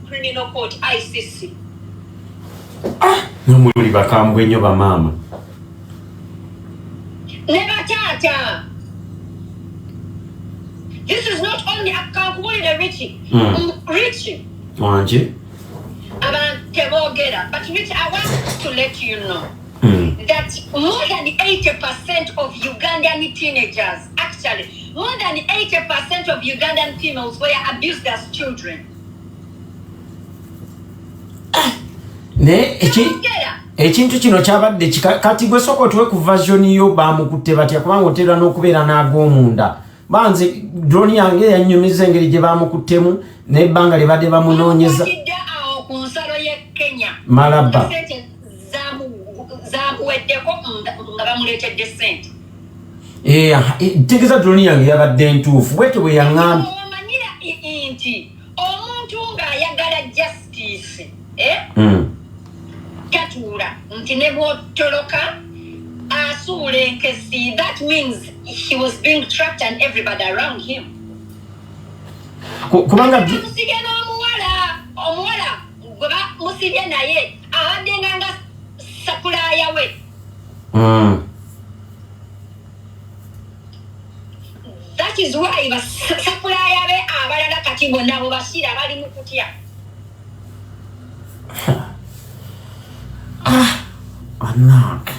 Criminal Court, ICC. Nomuli bakambwe nnyo bamaama. Never tata. This is not only a Kankuli Richie. Richie. Wanje? About Tebogera. But Richie, I want to let you know that more than 80% of Ugandan teenagers, actually, more than 80% of Ugandan females were abused as children. Ne ekintu kino kyabadde kati gwe soko tuwe ku version yo bamukutte batya kubanga otera n'okubeera n'ag'omunda banze drone yange yanyumiza engeri gye bamukuttemu n'ebbanga lye badde bamunoonyeza ku nsalo y'e Kenya malaba zaamuweddeko nga bamuleetedde ssente. Tegeza drone yange yabadde ntuufu bwetyo bwe yaŋŋambye omanyira nti omuntu ng'ayagala justice Katula nti ne bw'otoloka asuula enkesi. That means he was being tracked and everybody around him. Kubanga musibye omuwala gwe musibye naye abadde nga sapulaaya we. That is why sapulaaya be abalala kati bonna bo basiira bali mu kutya.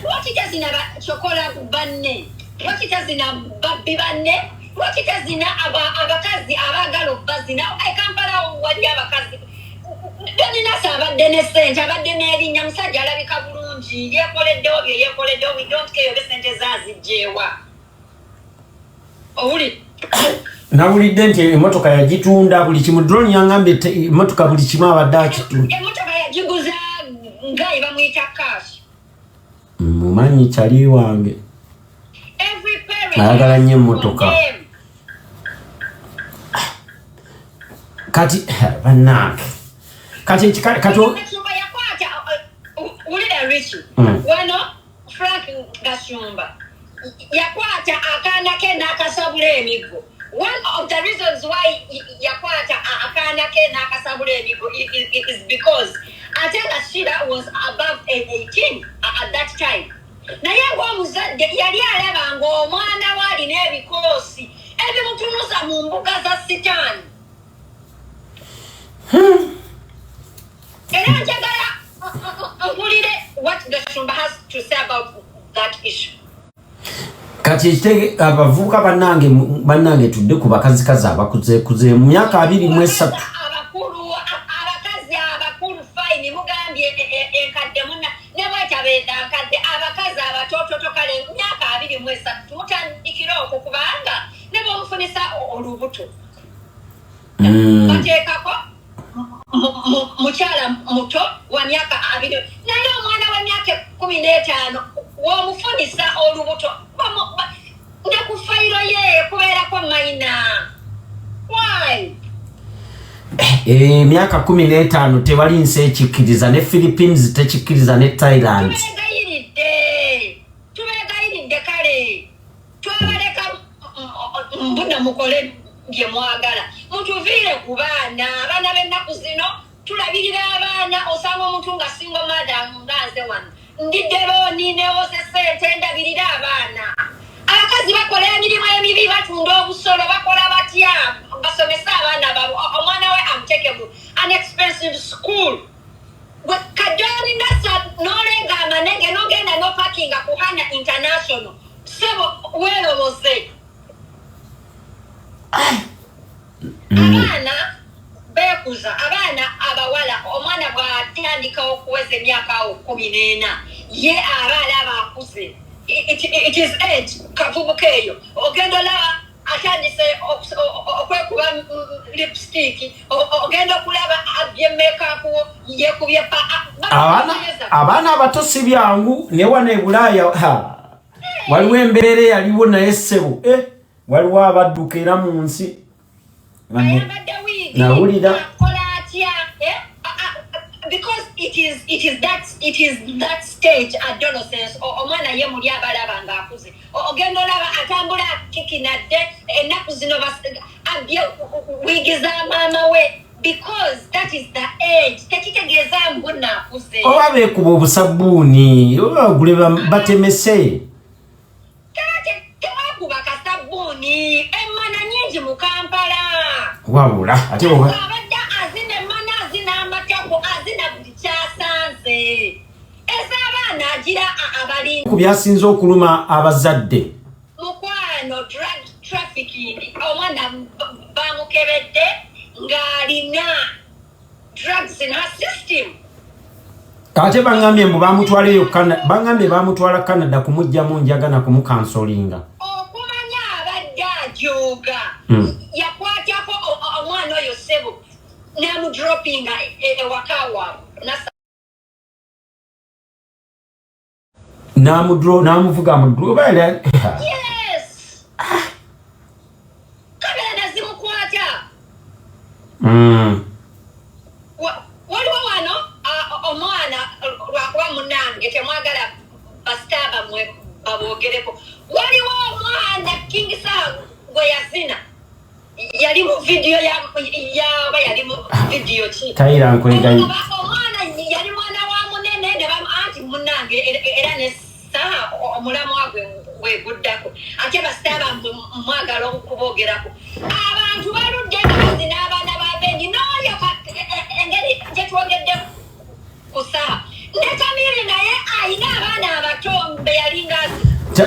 Lwaki tazina chokola banne? Lwaki tazina babbi banne? Lwaki tazina abakazi abagala obbazina? Kampala wali abakazi. Nasser abadde ne ssente, abadde n'erinnya, musajja alabika bulungi, yeekoleddewo bye yeekoleddewo, we don't care oba ssente zaazigyeewa. Owuli? Nawulidde nti emmotoka yagitunda buli kimu. Drone yangambye emmotoka buli kimu abadde akitunda. Emmotoka yagiguza nga bamuyita cash. Mumanyi kyali wange ayagala nnyo emmotoka kati bannange kati yakwata ulira Richie wano Frank Gashumba yakwata akaana ke n'akasabula emiggo. One of the reasons why yakwata akaana ke n'akasabula emiggo is because Atela Shira was above 18 at that time. Naye ng'omuzadde yali alaba ng'omwana we alina ebikoosi ebimutunuza mu mbuga za sitaani. Era njagala mpulire what Gashumba has to say about that issue. Kati ekitege abavubuka bannange tudde ku bakazikazi abakuze mu myaka 23. Enkadde munna ne bwetabeenda nkadde abakazi abatoototo kale myaka 23 mutandikira okwo kubanga ne bw'omufunisa olubuto bateekako mukyala muto wa myaka 2 naye omwana w'emyaka 15 w'omufunisa olubuto ne ku fayiro ye kubeerako mayina. Why? Myaka 15 tewali nsi ekikkiriza ne Philippines tekikkiriza ne Thailand. Tubegayiridde kale twabaleka mbuna mukole bye mwagala mutuviire ku baana b'ennaku zino tulabirira abaana osanga omuntu nga single mother nganze wano ndidde looni newoze ssente ndabirira abaana. Abakazi bakola emirimu emibi batunda obusolo bakola batya basomesa abaana babo. Omwana we amutekemu an expensive school. Kajoli Nasser n'olenga amanege n'ogenda n'opakinga ku Hana International. Sebo weeroboze. Abaana beekuza, abaana abawala omwana bw'atandika okuweza emyaka 14 ye abaala abakuze. It is age kavubuka eyo ogenda olaba atandise okwekuba lipstick ogenda okulaba abye makeup yekubye abaana abato si byangu ne wana ebulaaya waliwo embeera yaliwo naye ssebo waliwo abadduka era mu nsi nawulira because it is that stage adolescence omwana ye muli abalaba nga akuze ogenda olaba atambula kikinadde ennaku zino abye wigiza maama we because that is the age. Tekitegeza mbuna kuse. Owabe kubo busabuni, oguleba batemese. Tewakuba kasabuni, emana nyingi mu Kampala. Wabula, ate oba. Abadda azina emana azina amatako azina buli kyasanze. Ez'abaana agira abali. Ku byasinze okuluma abazadde. Mukwano drug trafficking. Omwana bamukebedde ng'alina drugs in her system. Ate bangambye mbu bamutwala Canada kumujjamu njagana kumukansolinga. Okumanya abadde ajooga. Yakwatako omwana oyo ssebo n'amudropinga ewaka waabwe. N'amuvuga mu droba era. Yes. Kamera nazimukwata. Waliwo wano omwana lwakuba munange temwagala basitaba mwe baboogereko. Waliwo omwana Kingisa gwe yazina. Yali mu video yaba yali mu video ki. Tayira nkwegayi. Omwana yali mwana wa munene ne bamu anti munange era ne saa omulamwa gwe guddako. Ate basitaba mwagala okuboogerako. Abantu baludde abazi n'abaana b'abendi n'oyo engeri gye twogedde ku saa. Ne Kamiri naye ayina abaana abato mbe yalinga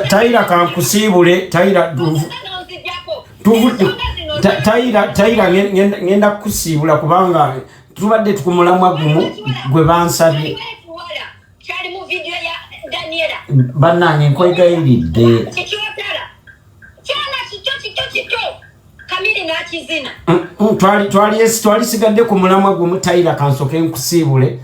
Tayira kankusiibule, Tayira Tayira ngenda kusiibula kubanga tubadde tukumulamwa gumu gwe bansabye. Kyali mu video ya Daniela. Bannange nkwegayiridde. Kamiri n'akizina. Twalisigadde ku mulamwa gumu Tayira kansoke nkusiibule.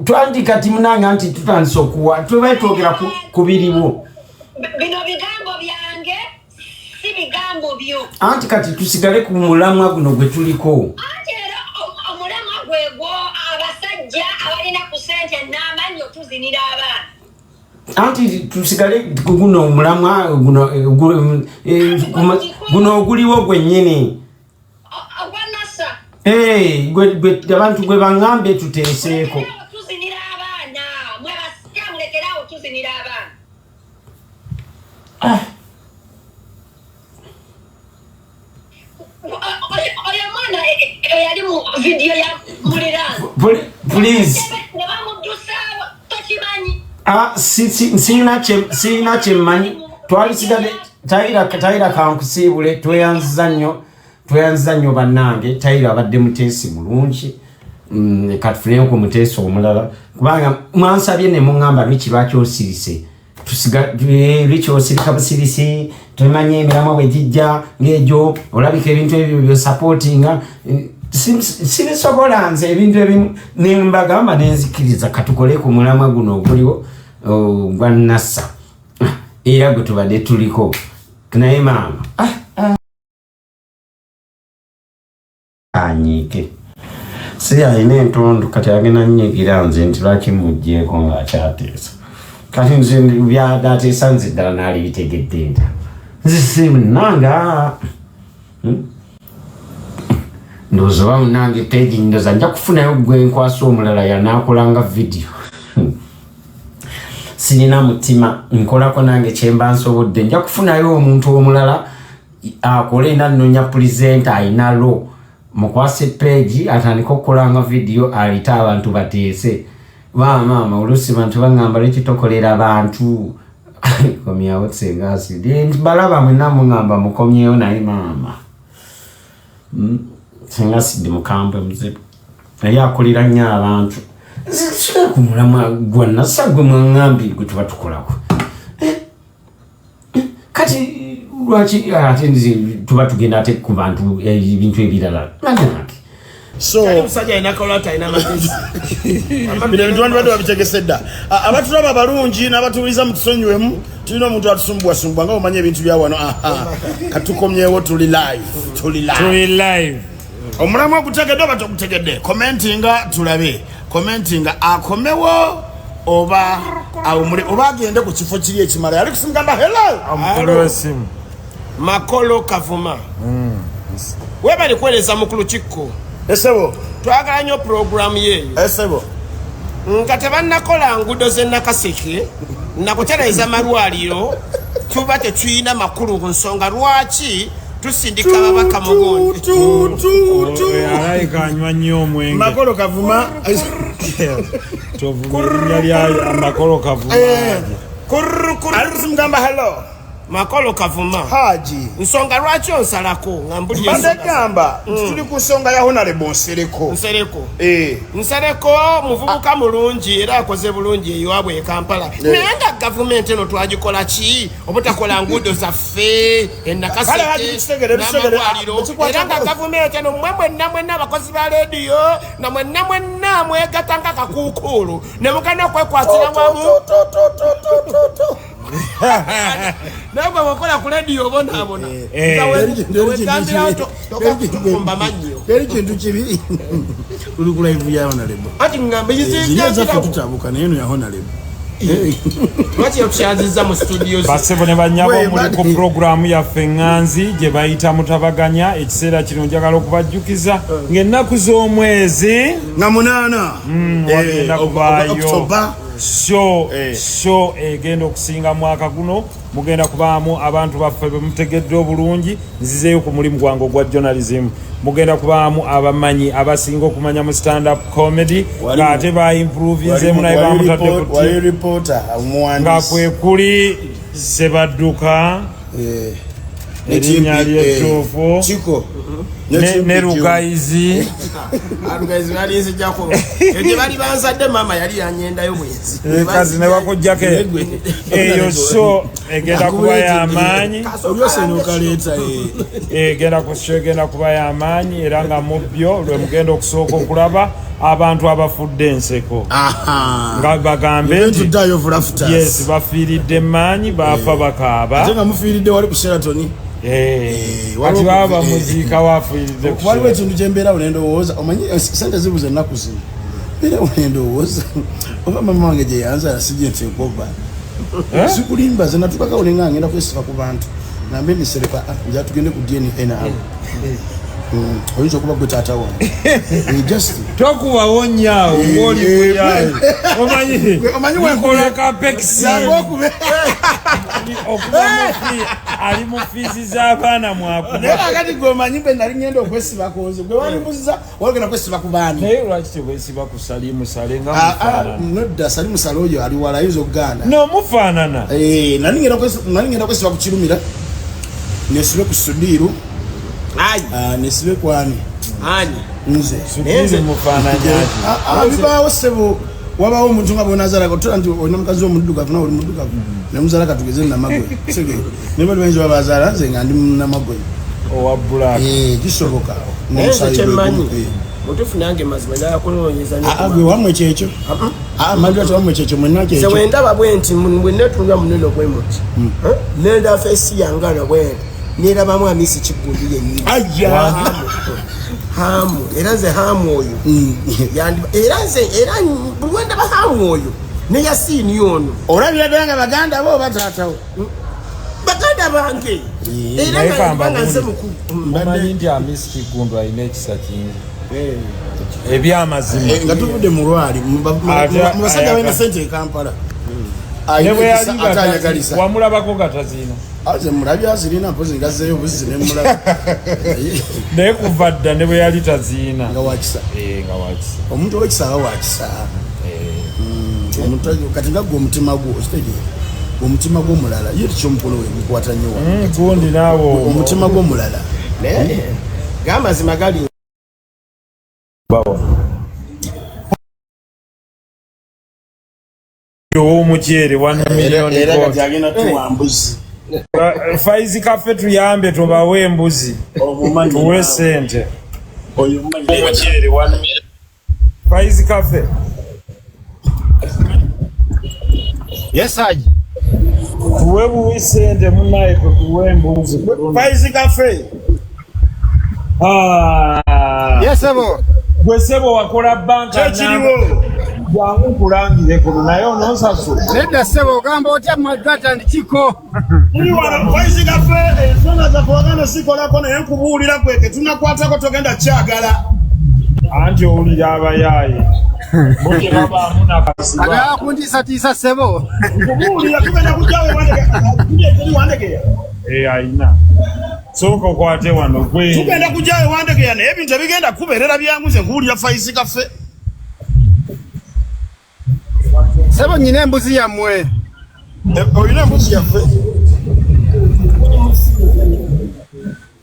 Twandika kati munange anti tutandise okuwa tuba twogera ku biriwo. Bino bigambo byange si bigambo byo. Anti kati tusigale ku mulamwa guno gwe tuliko. Anti era omulamwa gwegwo abasajja abalina ku ssente n'amanyi otuzinira abaana. Anti tusigale guno omulamwa guno oguliwo gwennyini. Ogwa Nasser. Abantu gwe bangambye tuteeseeko. Tuzinira abaana. Mwe basajja mulekerawo tuzinira abaana. Oyo mwana yali mu video ya muliraanwa. Please. Ne bamuddusawo tokimanyi. Sina kyemmanyi. Twalisigadde Tayira kankusiibule tweyanziza nnyo bannange. Tayira abadde muteesi mulungi. Kati tufuneko ku muteesi omulala. Kubanga mwansabye ne muŋŋamba lwaki lwaki osirise. Lwaki osirika busirisi. Tumanye emiramwa bwe gijja ng'egyo olabika ebintu ebyo byosapootinga. Sirisobola nze ebintu ebimu ne mbagamba ne nzikiriza katukole ku mulamwa guno oguliwo gwa Nasser. Era gwe tubadde tuliko. Naye maama. Anyiike. Si alina entondo kati agenda nnyigira nze nti lwaki muggyeko ng'akyateesa. Kati nze byadateesa nze ddala naali bitegedde nta. Nze si munnanga. Ndowooza oba munnange page ndoza nja kufunayo gwe nkwasa omulala yanaakolanga video. Sirina mutima nkolako nange kyemba nsobodde nja kufunayo omuntu omulala akole nannonya presenter ayinalo mukwase page atandika okukolanga video alita abantu bateese. Maama oluusi bantu baŋŋamba lwaki tokolera abantu. Komyawo Senga asidi balaba mwena muŋŋamba mukomyewo naye maama. Senga asidi mukambwe muzibu. Naye akulira nnyo abantu. Sika ku mulamwa gwa Nasser gwe mwaŋŋambye gwe tuba tukolako. Kati lwaki ate tuba tugenda ate ku bantu ebintu ebirala. Nange. So musajja inakolata ina matezi. Bintu bantu babitegesedda. Abatulaba balungi n'abatuliza mu tusonywemu tulina omuntu atusumbwa nga omanye ebintu bya wano. Katukomyewo tuli live. Omulamwa gutegedde oba togutegedde. Commentinga tulabe. Commentinga akomewo oba awumule oba agende ku kifo kiri ekimala. Yali kusimugamba hello. Amukolo simu. Makolo Kavuma. webali kueleza mukulu chikko esebo twagala nnyo program yeeyo esebo nga tebannakola ngudo z'ennakaseke nakutereeza malwaliro tuba tetuyina makulu ku nsonga lwaki tusindika ababaka mugundi alayikanywa nnyo omwenge makolo kavuma tovuminya lya amakolo kavuma alisimugamba hello makolo kavuma haji nsonga lwaki onsalako nga mbuli bandagamba tuli ku nsonga ya honorable Nsereko Nsereko muvubuka mulungi era akoze bulungi eyiwaabwe e Kampala naye nga gavumenti eno twagikola ki obutakola nguudo zaffe ennakaseke n'amalwaliro era nga gavumenti eno mmwe mwenna abakozi ba leediyo na mwenna mwegatta nga kakuukuulu ne mugana okwekwatira wamu nagwe wakola ku leediyo obonaabona wegambirawo tokakumba mannyo teri kintu kibi tuli ku live ya honorable ati ngambe yizaffe tutabuka naye eno ya honorable lwaki yakusyanziza mu studio basebo ne banyabo muli ku programu yaffe ŋŋanzi gye bayita mutabaganya ekiseera kino njagala okubajjukiza ng'ennaku z'omwezi nga 8 wagenda kubaayo show egenda okusinga mwaka guno mugenda kubaamu abantu baffe bemutegedde obulungi nzizeeyo ku mulimu gwange ogwa journalism mugenda kubaamu abamanyi abasinga okumanya mu stand up comedy ng'ate baimprovinzemu naye bamutadde ku nga kwe kuli Sebadduka erinnya ly'ettuufu ne Rugayizi Rugayizi balinzijjako gye bali banzadde maama yali yanyendayo mwezi kazi ne bakujjako eyo so egenda kuba y'amaanyi egenda kuba y'amaanyi era nga mu byo lwe mugenda okusooka okulaba abantu abafudde enseko nga bagambe nti yes bafiiridde maanyi baafa bakaaba ate nga mufiiridde wali ku Sheraton ati baba muziika wafiiridde waliwo ekintu kyembeerawo nendowooza omanyi sente zibuze ennaku zino mbeerawo nendowooza oba mama wange gye yanzala sijje nti enkoba sikulimba ze natukakawo nenga ngenda kwesifa ku bantu nambe Nsereko nja tugende ku DNA naawe oyinza okuba gwe taata wange tokubawo nyaawo ng'oli kuyayo omanyi wekola kapekisi okuba ali mu fiizi z'abaana mwakuba naye kakati gwe omanyi mbe nali ngenda okwesibako nze gwe walimbuziza walogenda kwesiba ku baani naye lwaki tebwesiba ku Salimu Sale nga mufaanana nodda Salimu Sale oyo ali wala ayinza okugaana n'omufaanana nali ngenda kwesiba ku Kirumira nesibe ku Sudiiru nesibe kwani nze Sudiiru mufaananya bibaawo ssebo wabaawo omuntu nga bonazalako tola nti olina mukazi omuddugavu nawe oli muddugavu nemuzala katugeze namagwe ne bali bayinza babazaala nze nga ndi namagwe owa black kisoboka mutufu nange mazima njala kunoonyeza gwe wamwe kyekyo mali ati wamwe kyekyo mwenna kyekyo nze wendaba bwe nti bwe netunula munene bwe muti nenda feesi yangana bwe nerabamu Amisi Kigundi yennyini hamu era nze hamu oyo era buli ndaba hamu oyo neyasiini ono olabira ddala nga baganda bo bataatawo baganda bange era nga nze mukulu omanyi nti Amisi Kigundi alina ekisa kingi ebyamazima nga tuvudde mu lwali mu basajja balina sente e Kampala ne bwe yali wamulabako gataziina aze mulabya zirina mpozi ngazeeyo buzi nemulaba naye kuva dda ne bwe yali taziina nga wakisa omuntu owekisa aba wakisa kati nga gwe omutima gwo okitegeera omutima gw'omulala ye tikyomukono we mukwata nnyo gundi naawe omutima gw'omulala gamazima gali ow'omuceere 1 million Faizi kaffe tuyambe tubawe embuzi tuwe sente omuceere 1 million Faizi kaffe yes haji tuwe buwi sente munaye tuwe embuzi Faizi kaffe yes ebo gwe sebo wakola banka kiriwo jangu kulangire kuno naye ononsasula nedda sebo ogamba otya magata ndi kiko Muli wana Faisi Cafe zona za kuagana sikola kona yankubuulira kweke tunakwatako togenda kyagala. Anti owulira abayaye. Muti baba amuna kasiba. Aga kundisa sebo. Kubuulira tugenda kujjawe wandege. Ayina. Soko kwate wano kwe. Tugenda kujjawe wandege yana ebintu ebigenda kubeerera byanguze nkuwulira Faisi Cafe. Sebo nyine embuzi yammwe. Oyina embuzi yaffe.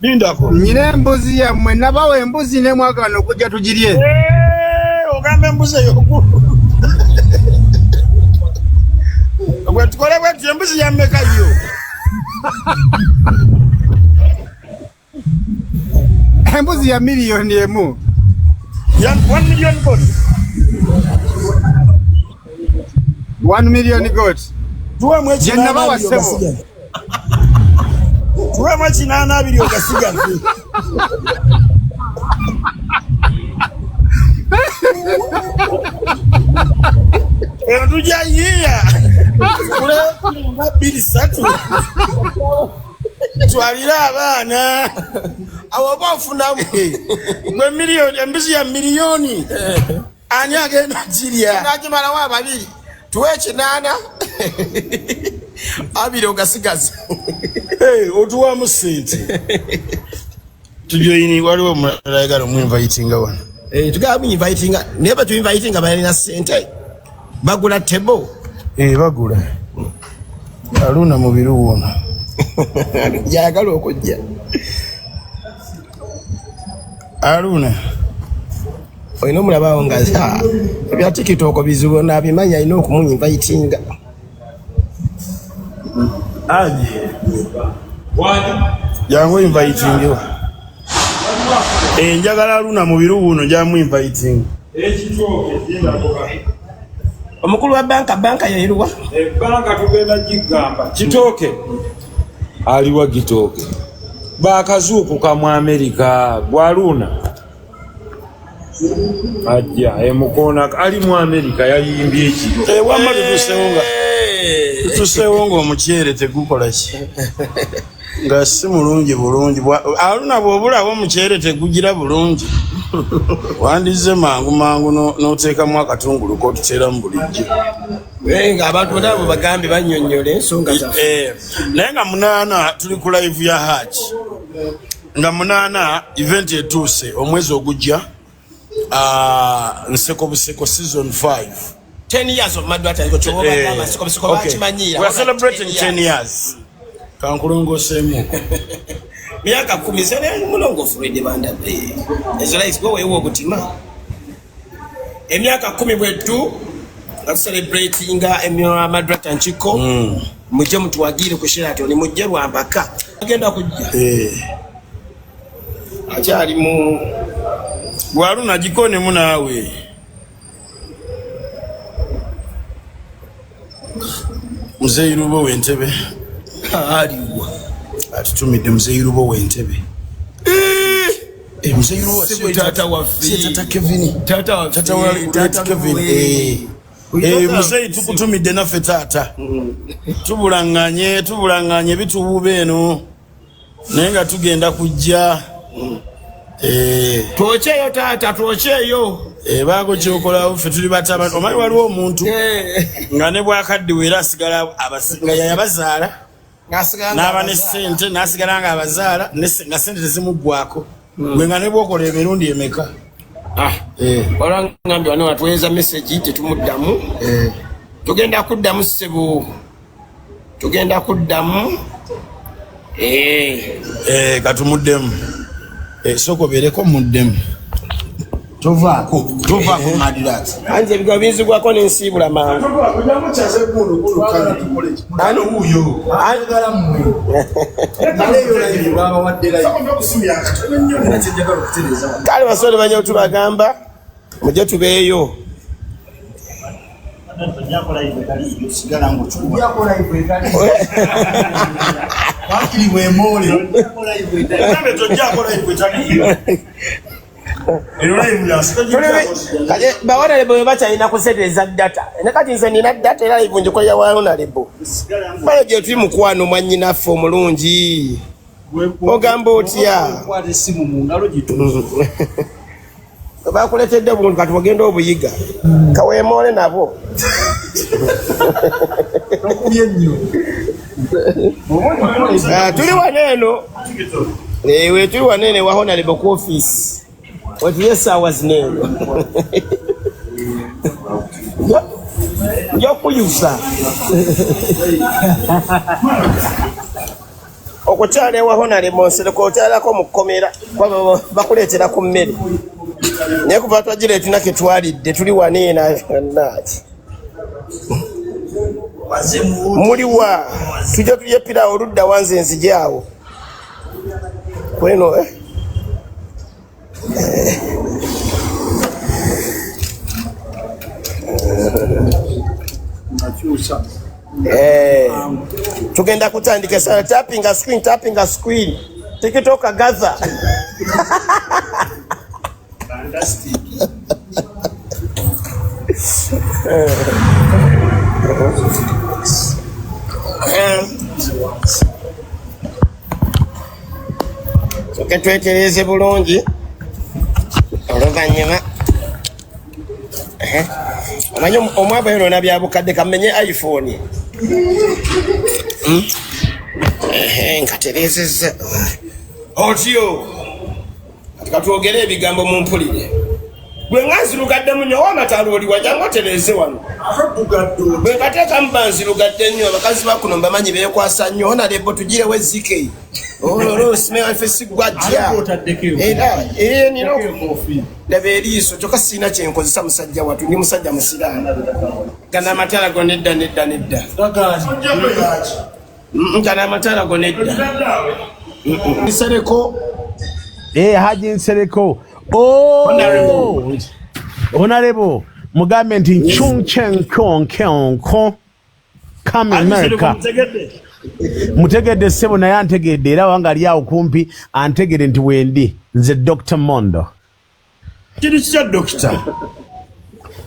Lindako. Nyine embuzi yammwe nabawe embuzi ne mwagano kujja tugirye. Ogamba embuzi ey'okulu. Bwe tukole bwetyo embuzi yammeka yo. Embuzi ya miliyoni emu. 1 million goat. 1 million goat. Tuwe mwechi Jenna bawa sebo. Tuwe mwechi nana abiri okasiga. Tuja yiya. Kule mbili satu. Twalira abana. Awo bafuna Mwe milioni embuzi ya milioni. Ani agenda jirya. najimala wa babiri. Tuwe kinana. Abiri ogasigaza. Otuwa musente. Tujoyini waliwo mlayagala mu invitinga wana. Tugaba mu invitinga. Neba tu invitinga balina sente. Bagula tebo. Bagula. Aluna mu biruwono. Yagala okujja. Aluna. Oyina omulabawo nga ebya TikTok bizibu nabimanya alina okumuinvitinga. Aje. Jangu invitinga. Njagala Aluna mu biruwono jamu invitinga. Ekitooke kindakoka. Omukulu wa banka yayiruwa? Banka tugenda gigamba. Kitooke. Aliwa gitooke. Bakazuuku ka mu Amerika Bwaluna. Ajja emukona ali mu Amerika yayimbye ekiro. Wamma tusewonga omukyere tegukola ki. Nga si mulungi bulungi. Aluna bw'obulawo omukyere tegugira bulungi. Wandize mangu n'oteekamu akatungulu k'otuteeramu bulijjo. Nga abantu nabo bagambe bannyonnyole ensonga zaffe. Naye nga munaana tuli ku live ya Haji. Nga munaana event etuuse omwezi ogujja. Nseko Buseko season 5. 10 years of Mad Advertising. Okay. We are celebrating 10 years. Kankulongosemu. Miaka 10 sene mulongo Fred Banda. Ezo lies go wewe okutima. Emiaka 10 bwetu celebrating Mad Advertising. Mujje mutuwagire ku Sheraton ni mujje lwambaka. Agenda kujja. Akyali mu Bwaluna jikone munawe. Mzeirubo w'Entebe. aliwa. Atutumidde Mzeirubo w'Entebe. Mzeirubo si tata waffe. Tata Kevin. Tata Kevin. Mzei tukutumidde naffe taata. Tubulanganye bituwube eno. Naye nga tugenda kujja. Twocheyo tata twocheyo. Bago kyokola ffe tuli bataba. Omanyi waliwo omuntu nga ne bwakaddiwe era asigala abasinga yabazaala n'aba ne ssente n'asigala nga abazaala nga ssente tezimuggwako. Gwe nga ne bwokola emirundi emeka. Olwangambye wano watuweeza message tetumuddamu. Tugenda kuddamu ssebo. Tugenda kuddamu. Katumuddemu. Soko bereko muddemu. Tovaako madirat. Anje biga binzigwako n'ensiibula mangu. Ano huyo. Ayagala mmwe. Kale basole banya otubagamba mujje tubeeyo. Bawona lebo bachayina kusetereza data. Nekati nze nina data era live njikoya waona lebo. Bale je tuli mukwano mwannyinaffe omulungi. Ogamba otya? Bakuletedde buntu kati bagenda obuyiga. Kaweemole nabo. Tuli waneeno. Ewe tuli wanene wahona lebo ku office. Wetuli sawa zineeno. Yokuyusa. Okukyala ewahona lebo Nsereko okyalako mu kkomera bakuleetera ku mmere. Naye kuva twagireetina ke twalidde tuli waneena naaki. Muliwa tujja tulye pira oludda wanze nzijaawo. Kweno tugenda kutandika sana tapping a screen TikTok agaza. Fantastic. Twetereze bulungi oluvannyuma omanyi omwaba yona byabukadde kamenye iPhone nkaterezeza otyo katwogere ebigambo mumpulire gwe nganzirugadde nnyo w'amataala oli wajanga otereze wano bwe nkateeka mubanzirugadde nnyo abakazi bakuno mbamanyi beekwasa nnyo ona lebo tugirewo ezike Nfa-Nfe sigwajja era nina ndaba eriiso kyokka sirina kyenkozesa musajja wattu ndi musajja musiraamu gana amataala go nedda gana amataala go nedda Nsereko Haji Nsereko Honorable mugambe nti nchunchenkon come America mutegedde ssebo naye antegedde era wanga ali awo kumpi antegedde nti wendi nze Dr. Mondo kiri kya doctor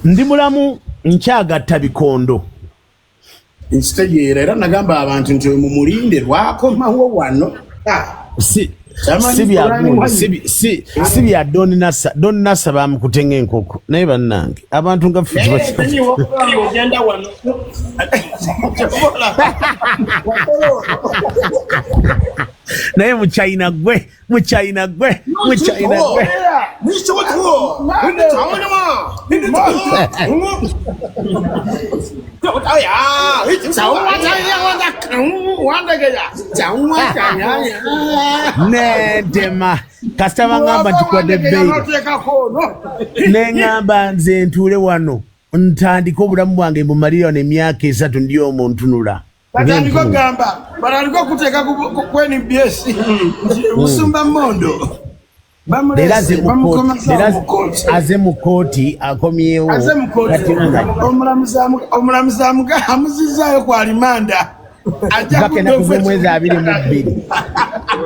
ndi mulamu nkyagatta bikondo nstegeera era nagamba abantu nti mumulinde lwakomawo wano si bya Don Nasser bamukutenga enkoko naye bannange abantu nga naye muchina gwe Nedema kasitama ngamba ntikwadde bbeeyi neŋŋamba nze ntuule wano ntandika obulamu bwange mbumalire wano emyaka 3 ndi omuntu nula batandika okugamba batandika okuteeka ku NBS Musumba Mondo aze mu kooti akomyewo omulamuzi amuzizaayo ku alimanda bagenda kuva mwezi 22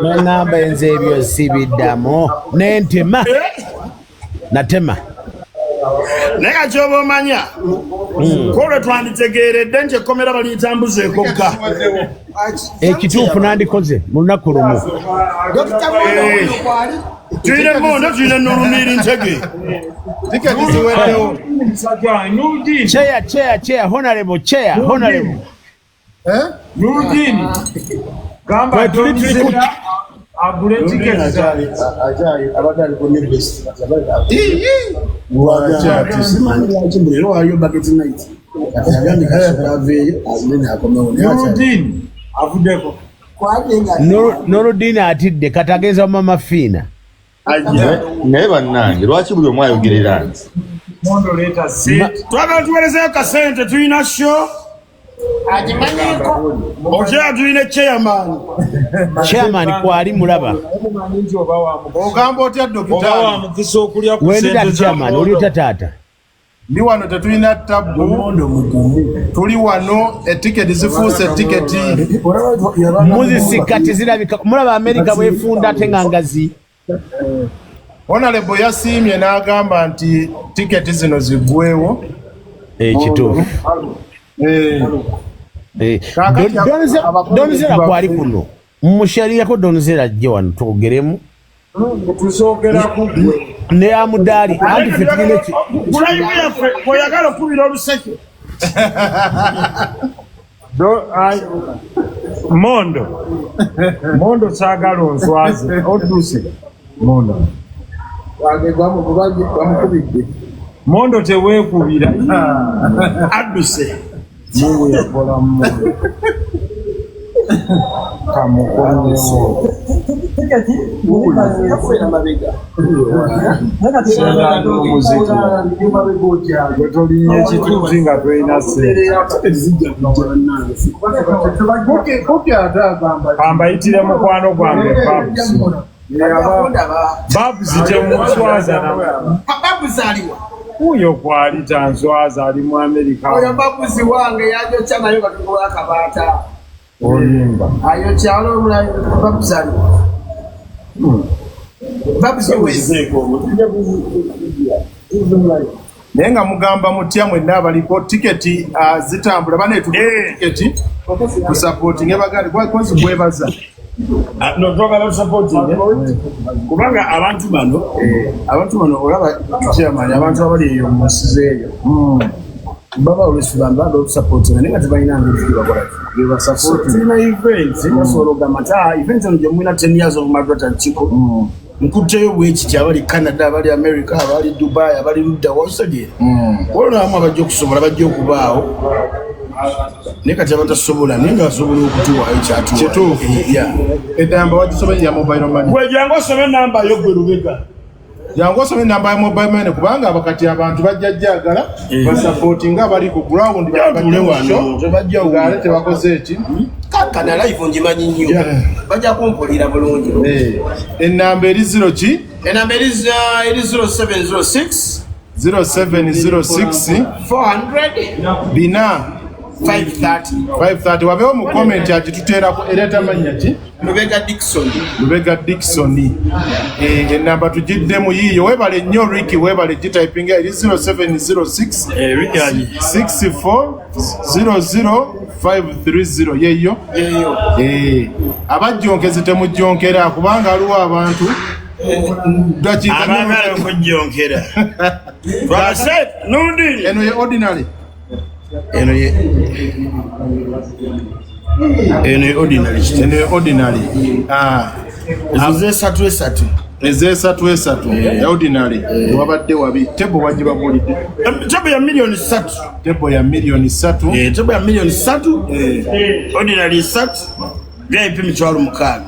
neŋŋamba enze ebyo sibiddamu nentema natema naye nga kyoba omanya kolwe twanditegeeredde nti ekkomera baliyitambuza ekokka ekituufu nandikoze mu lunaku lumu tuyine Mondo tuyine Nurumiri Ntege tiketi ziweddewo chair honorable Nurudini gamba tuli agule tiketi abadali ko best wajati simani ya chimbero wayo bucket night atagami kasave azine akomewo Nurudini avudeko Nurudini atidde katageza mama fina naye bannange lwaki buli omu ayogerera nti Mondo leta sente twagala tuweerezeyo kasente tulina show agimanyiko okyera tulina chairman kwali mulaba ogamba otya dokita wendera chairman oli tatata ndi wano tetulina tabu tuli wano etiketi zifuuse etiketi muzisikati zirabika mulaba Amerika bwefunda ate nga ngazi Honorable yasiimye n'agamba nti tiketi zino ziggwewo. Kituufu. Donzera kwali kuno. Mmushalirako Donzera ajje wano tugeremu. Tusokera kugwe. Ne amudali anti fitine ki. Kulayimu yaffe oyagala okubira oluseke. Mondo saagala onswaze odduse Mondo. Mondo teweekubira Adduse. Mungu yakola Mondo. Kamukomewo. Tolinye ekituufu nga tulina ssente. Kambayitire mukwano gwange Babuzi temuswaza na Babuzi aliwa. Uyo kwali tanswaza ali mu Amerika. Oyo babuzi wange yajokya nayo batukola akabaata. Olimba. Ayo kyalo omulayi babuzi aliwa. Babuzi wezeko. Naye nga mugamba mutya mwenna abaliko tiketi zitambula baneetuka tiketi kusapootinga bagandi kwakozi kwebaza. No twagala tusapootinge kubanga abantu bano olaba chairman abantu abali eyo mu nsi zeeyo baba olwesibamba otusapootinga naye nga tebalina ngeri bakola basapootinga events basobola okugamba events eno gye mulina 10 years of my daughter Chiko nkutteyo bwekiti abali Canada abali America abali Dubai abali Ludda wasajje olwamu abajja okusobola bajja okubaawo naye kati abatasobola naye nga basobola okutuwaayo kyatuufu edamba wagisomenya ya mobile money wejangu osome enamba yo gwe Lubega jangu osome enamba ya mobile money kubanga abakati abantu bajjajjagala basapootinga abali ku ground tebajja gaale tebakoze eki Kana live njimanyi nnyo. Bajja kumpolira bulungi. Enamba eri 0 ki? Enamba eri 0706 0706 400 bina 530 wabeho mu comment agituteerako ereta mannya ki? Lubega Dickson. Enamba tugiddemu yiyo webale nnyo Ricky webale gitypinga eri 0706 6400 yeyo. Abajjonkezi temujjonkera kubanga aliwo abantu abagala okujjonkera. Eno ye ordinary. Ordinary. Ezesatu ya ordinary. Wabadde wabi tebo wagibagulidde. Tebo ya milioni 3. Tebo ya milioni 3. Tebo ya milioni 3. Ordinary 3. VIP mitwalo 6.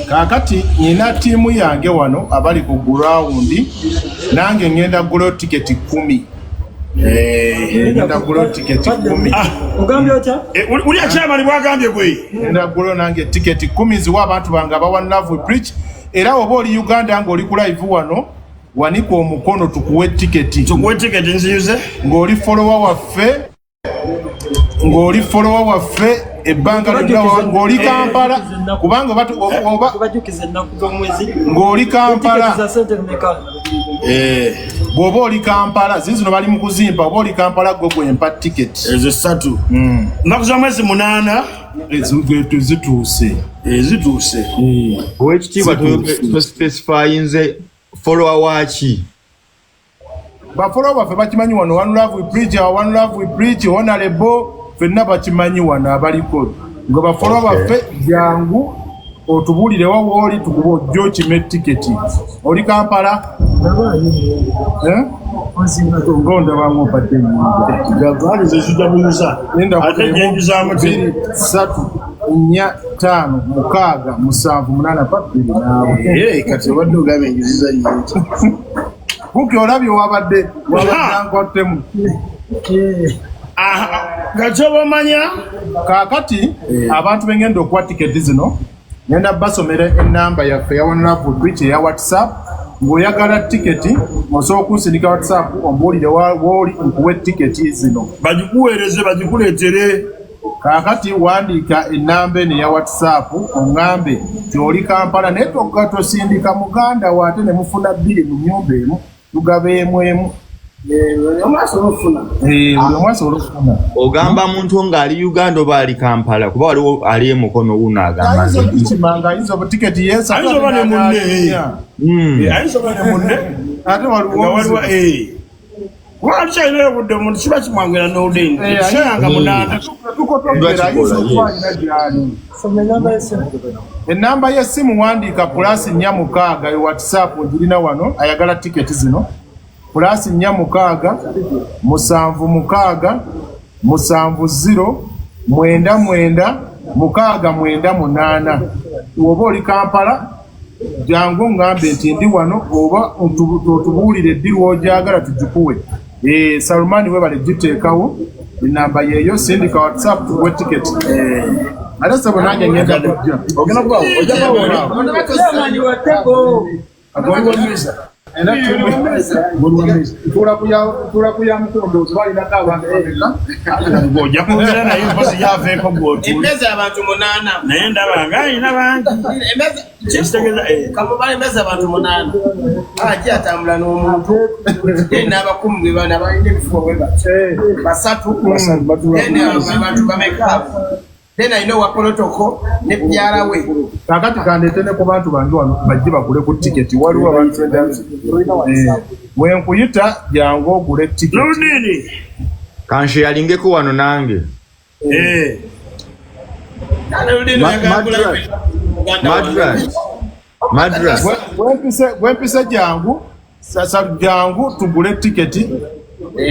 Kakati nina tiimu yange wano abali ku ground nange ngenda gula tiketi 10. Ngenda gula tiketi 10. Ogambye otya? Uli achama bwagambye gwe. Ngenda gula nange tiketi 10 ziwa abantu bange abawa love we preach. Era oba oli Uganda ng'oli ku live wano wanika omukono tukuwe tiketi. Tukuwe tiketi nziyuze. Ng'oli follower waffe ebbanga lyonna ng'oli Kampala kubanga ng'oli Kampala bw'oba oli Kampala zino bali mu kuzimba oba oli Kampala gwe gwempa tiketi ezo 3 naku za mwezi 8 zituuse owekitiibwa tospecifyinze follower waki bafolowa baffe bakimanyi wano one love we preach honorable fenna bakimanyi wano abaliko nga bafolowa baffe jangu otubuulire wawooli tukuba ojja okime tiketi oli Kampala ng'ondabamu opadde gagali zezijabuyuza ate njenjizaamu 3 4 5 6 7 8 papiri naawe kati obadde ogamba enjuziza nyingi kuki olabye wabadde nkwattemu gakyoba omanya kaakati abantu bengenda okuwa tiketi zino ngenda basomera enamba yaffe ya One Love Twitch eya WhatsApp ng'oyagala tiketi osobola kunsindika WhatsApp ombuulire wooli nkuwe tiketi zino bagikuweereze bagikuleetere kakati wandiika ennamba eno eya WhatsApp oŋŋambe gy'oli Kampala naye tosindika muganda wo ate ne mufuna bbiri mu nnyumba emu tugabeemu emu ogamba muntu ng'ali Uganda oba ali Kampala kuba waliwo ali emukono wuno agamba ayinza obutiketi yesaayinza ne munne ate waliwo wakyalinayo budde omuntu kiba kimwangera n'oludeni ekisayanga munanda ennamba y'essimu wandiika +4 WhatsApp ngirina wano ayagala tiketi zino +4 7 6 7 0 woba oli Kampala jangu ngambe nti ndi wano oba otubuulire ddi lw'ojagala tugikuwe. Salumani we bale giteekawo ennamba yeeyo sindika WhatsApp tuwe tiketi. Ate sebo nange ngenda kujja ogenda kubawo ojja tula kuya mukondo zibalina abantu ojja kwogera naye mpozi yaveeko emeza abantu 8 naye ndaba nga alina bangi kamubala emeza abantu 8 ajja atambula n'omuntu n'abakumi bwe bana balina ebifuba bwe basatu abantu bameka then I know protocol ne byara we kakati kandetene ku bantu bange wano bajje bagule ku tiketi waliwo abantu we nkuyita jangu ogule tiketi nudini kanshe yalingeko wano nange Madras wempise jangu sasa jangu tugule tiketi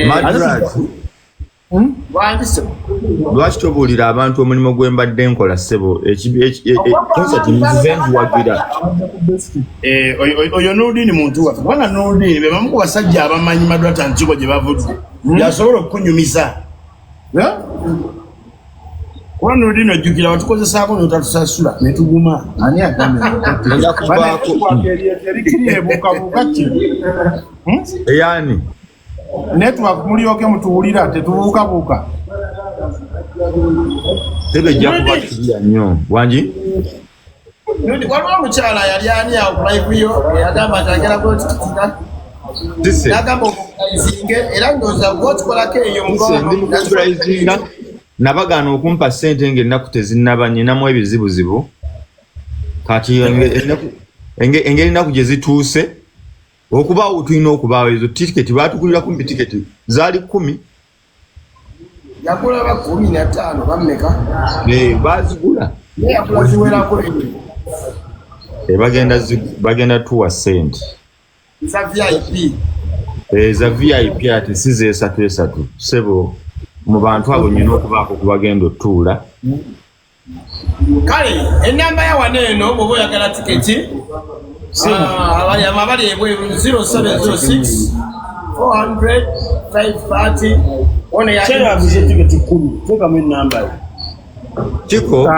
Madras lwaki tobuulira abantu omulimu gwembadde nkola ssebo konsati nzizenziwagira oyo nudini muntu waffe kubanga nudini be bamu ku basajja abamanyi Madras ntiko gye bavudde yasobola okukunyumiza kuba nudini ojjukira batukozesaako notatusasula netuguma ani agambeerikiriebuukabuuka ki eyani network mulyoke mutuwulira tetubuukabuuka tebejja kubakiria nnyo wangi waliwo omukyala yali ani awo kulaivuyo yagamba atagera gotikitira nagamba omupraizinge era ndowooza gotukolako eyo mupraizinga nabagaana okumpa ssente ng'ennaku tezinnaba nyinamu ebizibuzibu kati engeri ennaku gye zituuse okubaawo tulina okubaawo ezo tiketi baatukulira kumpi tiketi zaali 10 yakula ba 15 bameka bazigula yakula ziwerako bagenda tuwa sente za VIP za VIP ate size 3 sebo mu bantu abo nyina okubaako kubagenda otuula kale ennamba ya waneeno bw'oba oyagala tiketi abali ebwe 0706 400 530 one ya kyavuze tiketi 10 teekamu ennamba kiko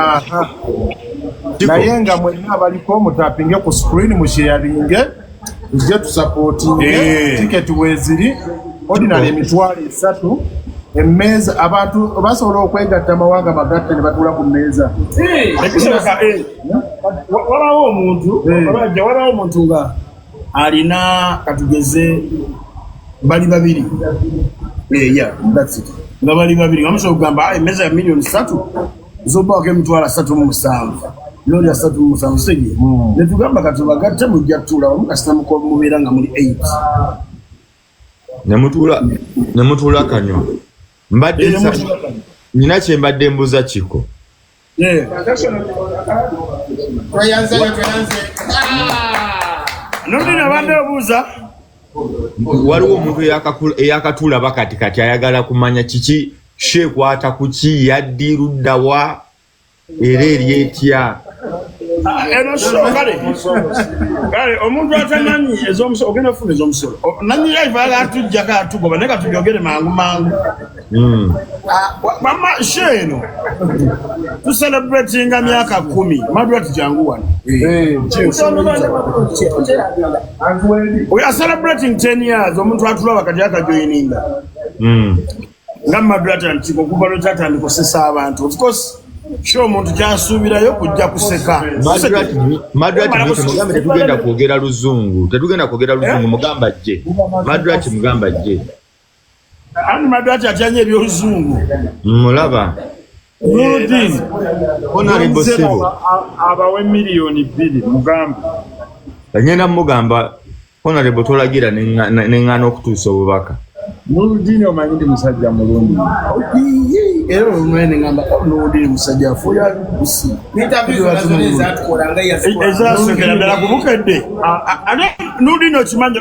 naye nga mwenna abaliko mutapinge ku screen musheyaringe tujje tusapootinge tiketi weeziri ordinary $3 emmeeza abantu basobola okwegatta amawanga magatte ne batuula ku mmeeza walawo omuntu nga alina katugeze bali babiri nga bali babiri nga musobola okugamba emmeeza ya $3 zobaako $3.7 lori ya $3.7 sege netugamba katubagatte mujja tuula wamu kasita mubeera nga muli 8 nemutuula kanywa mbadde nina kyembadde mbuuza kiko nodina abadde obuuza waliwo omuntu eyakatuula bakatikati ayagala kumanya kiki sheekwata kuki yaddiruddawa era eryetya kale omuntu atamanyi ez'omusolo ogenda ofuna ez'omusolo nanyi yaiva atujjako atugoba naye katubyogere mangu mama sheeno tucelebratinga myaka 10 Madras jangu wano we are celebrating 10 years omuntu atulaba kati akajoyininga nga madrata ntiko kuba lotata ndikosesa abantu of course sure omuntu kyasuubirayo kujja kuseka madrati tetugenda kwogera luzungu mugamba jje madrati mugamba jje ani madrati atyanye ebyoluzungu mulaba Nurudini honorable Sebo abawe miliyoni 2 mugambe ngenda mugamba honorable tolagira nengana okutuusa obubaka Nurudini omanyi ndi musajja mulungi era olumwene ngamba Nurudini musajja afuya busi ezasokera ddala kubukedde ate Nurudini okimanye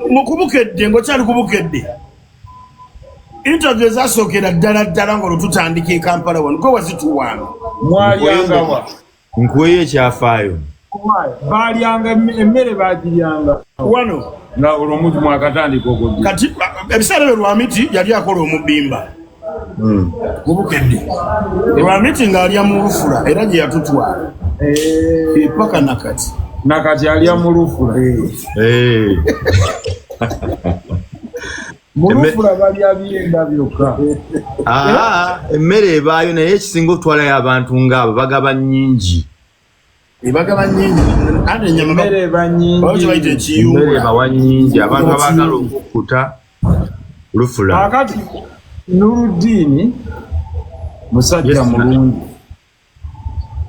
mukubukedde ng'okyali kubukedde interview ezasokera ddala ng'olwo tutandika e Kampala wano gwe wazituwanga mwayangawa nkuweyo ekyafaayo balyanga emmere bagiryanga wano nga olwomuti mwakatandika okujja kati ebiseera bye Lwamiti yali akola omubimba gubukedde Lwamiti ng'alya mu Lufula era gye yatutwala paka nakati alya mu Lufula mu Lufula balya byenda byokka emmere ebaayo naye ekisinga okutwalayo abantu ng'abo bagaba nnyingi ate ennyama emmere eba nnyingi emmere ebawa nnyingi abantu abaagala okukkuta Lufula akati Nurudini musajja mulungi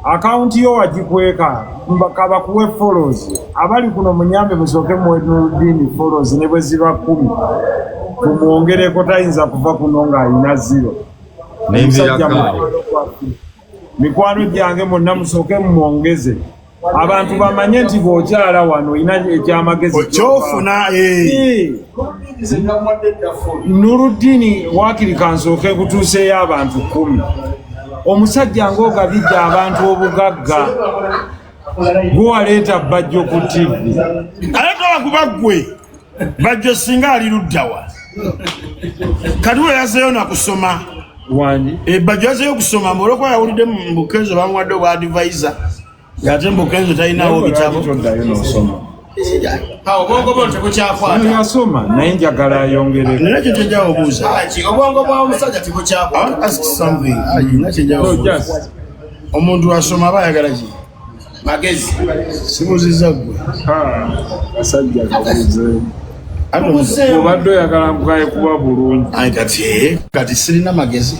akaunti yo wagikweka kabakuwe follows abali kuno munyambe musooke mu Nurudini follows ne bwe ziba 10 kumwongereko tayinza kuva kuno ng'alina 0 mikwano gyange monna musooke mumwongeze abantu bamanye nti bw'okyala wano olina ekyamagezi okyofuna Nurudini waakiri kansooke kutuuseeyo abantu 10 omusajja ng'ogabidde abantu obugagga gwe waleeta bajjo ku TV ate wakuba ggwe bajjo singa ali luddawa kati we yazeeyo nakusoma wangi bajjo yazeeyo okusoma mbolokuba yawulidde Mbukenzo bamuwadde obwa advisor ate Mbukenzo talinawo bitabo obwongo bwo tebukyakwata yasoma naye njagala ayongereko nina kyenjagala obuuza obwongo bw'omusajja tebukyakwata omuntu asoma aba ayagala ki magezi sibuziza ggwe asajja obadde oyagala nkugaye kuba bulungi kati sirina magezi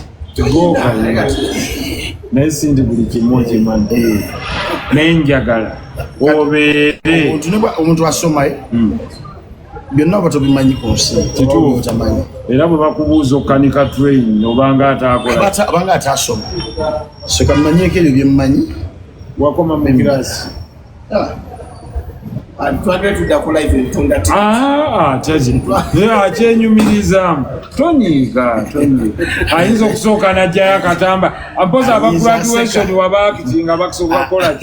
naye sindi buli kimu okimanyi naye njagala obeere omuntu asomaye byonna oba tobimanyi ku nsi kituufu era bwe bakubuuza okukanika train obanga atakola ataasoma soka mmanyieko ebyo bye mmanyi wakoma mu kirasi akyenyumirizaamu tonyiiga ayinza okusooka najjayo akatamba mpoza abagraduation wabaakiti nga bakusobola kukola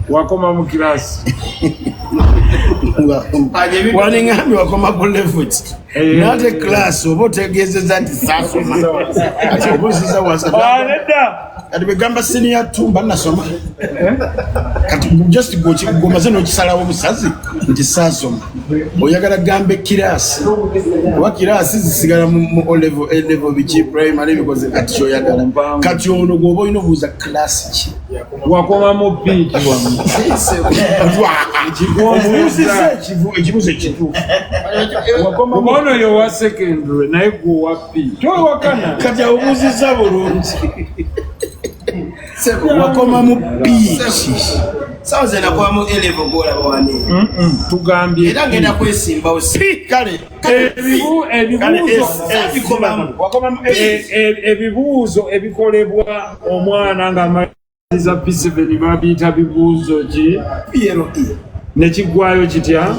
wakoma mu kirasi wanengambye wakoma ku levut nate class oba otegezeza nti saasoma ati obuziza kati begamba senior 2 banasoma kati just gomaze n'okisalawo obusazi nti saasoma oyagala gambe kirasi oba kirasi zisigala mu level biki primary bikoze kati kyoyagala kati ono gwoba olina obuuza class ki wakoma mu piiki ekibuuzo ekituufu ono yowa secondary naye gwowa piiki toewakana kati awubuuziza bulungi wakoma mu piiki sawa zena kwa mu elevo gola bwane tugambye era ngenda kwesimbawo kale ebibuuzo ebikolebwa omwana ng'amaliza P7 babiyita bibuuzo ki nekigwayo kitya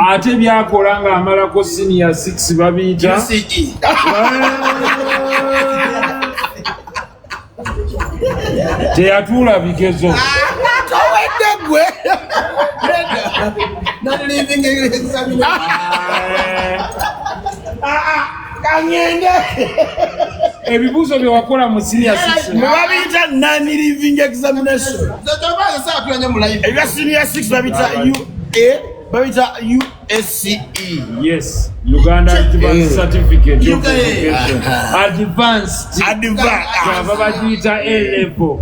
ate byakola ng'amalako senior 6 babiyita teyatuula bigezo towedde gwe kangende ebibuuzo bye wakola mu senior 6 babiyita non-living examination ebya senior 6 babiyita babita USCE. Yes, Uganda Advanced Certificate of Education. Advanced. Babajita A-level.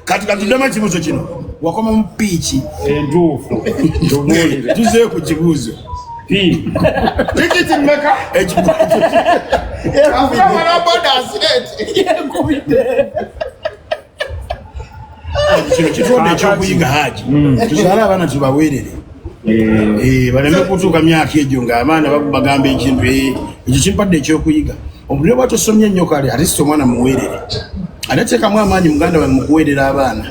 Kati dama chibuzo kino. Wakoma mu pichi. Enduufu. Tuze ku kibuzo. Tikiti mmeka? Afuna borders Kitonde ekyokuyiga haji. Tuzaala abaana tubaweerere. Baleme kutuuka myaka egyo ng'abaana bagamba ekintu ekyo kimpadde ekyokuyiga. Obulyo bwatosomye ennyo kale ate si omwana muweerere. Ate teekamu amaanyi muganda we mu kuweerera abaana.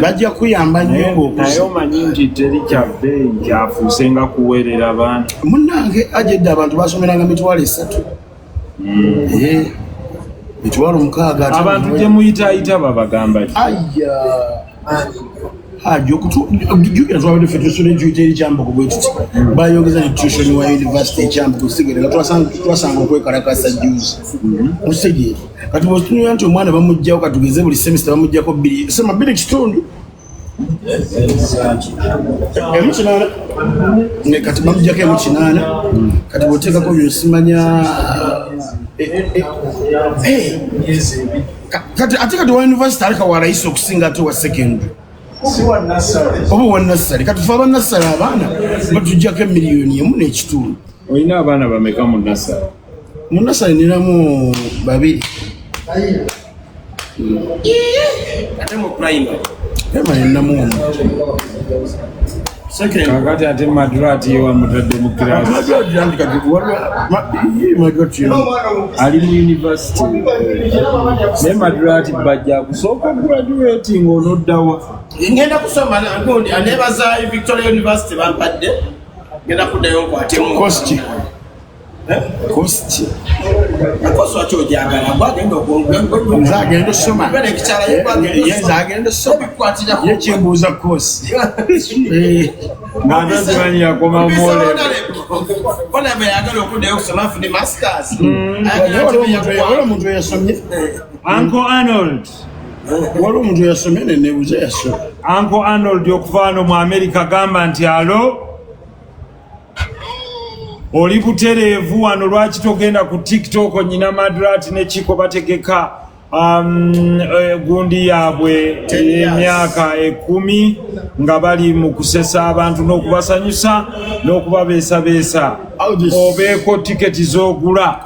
Bajja kuyamba nnyo. Naye omanyi nti teri kyabbeeyi kyafuuse nga kuweerera abaana. Munnange ajedde abantu basomeranga mitwalo 3. Mitwalo 6. Abantu gye muyitaayita babagamba ki? Jukira twabadde ffe tusula enjuuta eri Kyambogo bwe tuti bayongeza ne tuition wa university Kyambogo sigere nga twasanga okwekalakasa juzi musegere kati bwetunula nti omwana bamugjawo katugeze buli semester bamuggyako 2 kitundu emukinana kati bamuggyako emukinana kati bwoteekako byosimanya kati wa university aleka warayisi okusinga ate wa secondary oba wa Nasser kati tufa Nasser abaana batujjako $1,000,000 n'ekitundu. Olina abaana bameka mu Nasser? Mu Nasser ninamu 2. ate mu primary ninamu 1. Kakati ate Madrati yewa mutadde mu kirasi. Ali mu university. Ne Madrati bajja kusooka graduating onoddawa. ngenda kusoma ngondi anebaza Victoria University bampadde ngenda kuddayo nkwatemu Cost. akoso acho jagala bagenda okwo Nzagenda osoma. bene kikyala Nzagenda osoma. Ye kyembuuza course. Nanda zimanyi yakoma mole. Bona me yagala okuddayo okusoma afune masters. Waliwo omuntu eyasomye. Uncle Arnold. Waliwo omuntu eyasomye neneebuuza yasoma. Uncle Arnold okuvaano mu America gamba nti alo oli butereevu wano lwaki togenda ku TikTok nyina Madrati ne Chiko bategeka gundi yaabwe emyaka 10 nga bali mu kusesa abantu n'okubasanyusa n'okubabeesabeesa obeeko tiketi z'ogula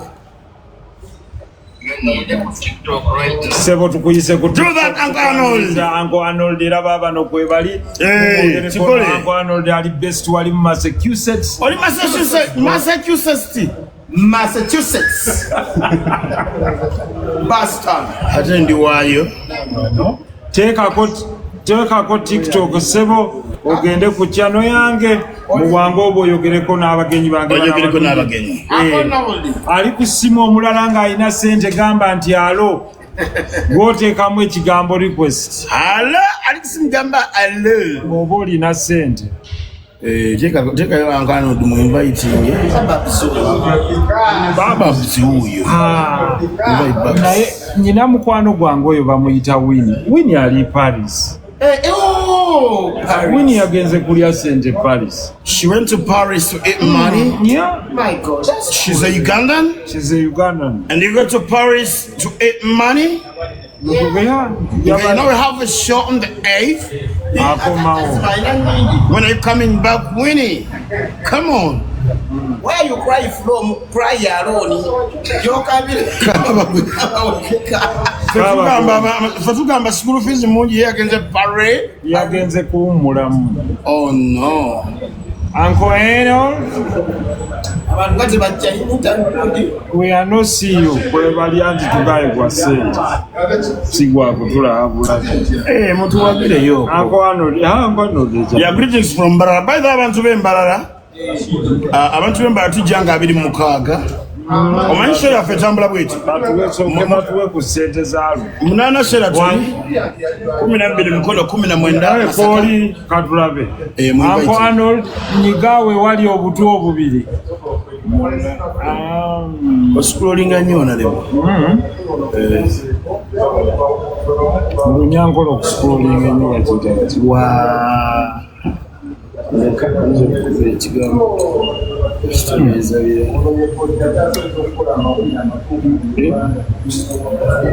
sebo tukuyise ku Uncle Arnold era baba no kwebali Uncle Arnold ali best wali mu Massachusetts. Oli Massachusetts. Boston. Ate ndi waayo. Teekako TikTok sebo ogende ku channel yange mu bwangu oboyogereko n'abagenyi bange. Oyogereko n'abagenyi. Ali ku simu omulala ng'alina ssente gamba nti alo gw'oteekamu ekigambo request. Alo ali kusimu gamba alo. Oba olina ssente. Tekayo ankano mu inviting. Baba buziuyo. Naye nyina mukwano gwange oyo bamuyita Winnie ali Paris. Winnie yagenze kulya sente Paris. She went to Paris to eat money. Yeah. My God. She's a Ugandan. She's a Ugandan. And you go to Paris to eat money. Yeah. You know we have a show on the 8th. When are you coming back, Winnie? Come on. Where you cry from? Cry alone. Fatugamba school fees mungi yagenze Paris. Yagenze kuwummulamu. Oh no. Uncle Arnold. We are not see you. Kwebali anti tugaye kwa sente. Sigwa kutula abula. Mutu wagireyo. Uncle Arnold. Uncle Arnold. Yeah, greetings from Mbarara. By the way, abantu b'Embarara. Abantu b'Embarara tujjanga 26. Omanyi shera ffe tambula bweti. Batuwe ku sente zaalo. 8 shera tuli. 12 mikono 19. Koli katulabe. Uncle Arnold nyigawe wali obutu obubiri. Oscrollinga nnyo na lebo. Munyankolo okuscrollinga nnyo wakitati.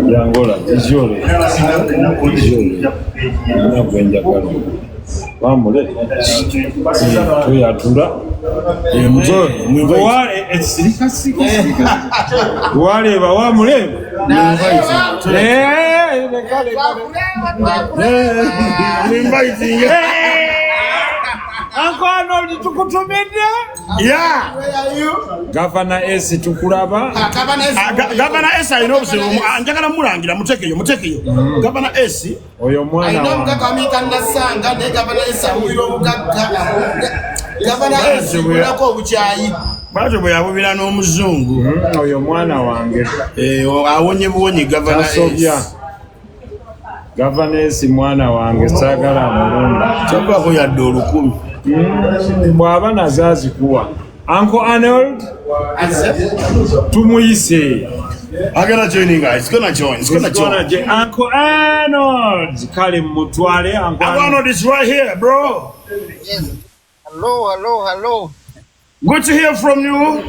Yangola, Ijole. Nakwenjagala. Wamule. Tuyatula. Wale esirika sika. Wale ba wamule. Uncle Arnold tukutumide? Yeah. Where are you? Governor S tukulaba. Governor S I know njagala mulangira mutekeyo. Governor S oyo mwana. I know gakamika nasanga ne Governor S awiro mugagga. Governor S kulako obuchayi. Baje bwe yabubira n'omuzungu. Oyo mwana wange. Awonye buwonyi Governor S. Governor S mwana wange sagala mulunda. Chapa ko yadde olukumi. Bwaba nazazi kuwa. Uncle Arnold tumuyise. I gotta join you guys. It's gonna join. Uncle Arnold kale mutwale. Uncle Arnold is right here, bro. Yes. Hello. Good to hear from you.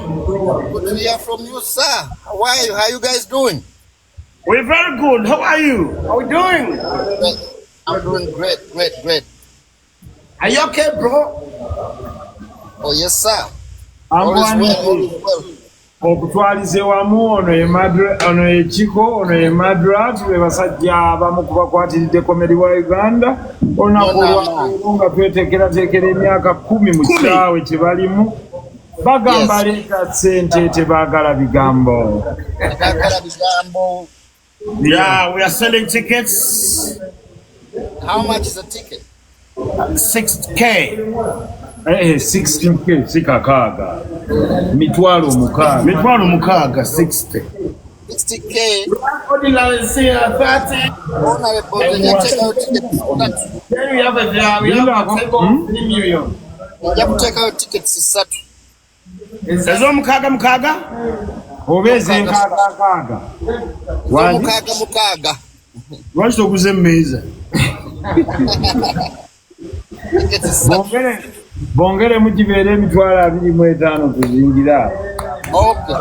Good to hear from you, sir. How are you? How you guys doing? We're very good. How are you? How are we doing? I'm doing great. Are you okay, bro? Oh, yes, sir. All is well. Okutwalize wamu ono ekiko ono emadra tube basajja abamu kubakwatiridde komedi wa Uganda onakulwa twetekera emyaka 10 mu kisaawe kye balimu bagamba leeta ssente tebaagala bigambo. Yeah, we are selling tickets. How much is a ticket? 6K. 16K sikakaaga mitwalo mukaaga 60. 60K. Ordinary see 30. Honorable, then you check out tickets. Then we have a job. We have to take on 3 million. You have to check out tickets. Ezo mukaaga. Obeze nkaaga. Mukaaga. Lwaki toguze emmeza? Bongere mugibeere emitwalo 25 tuzingira. Okay.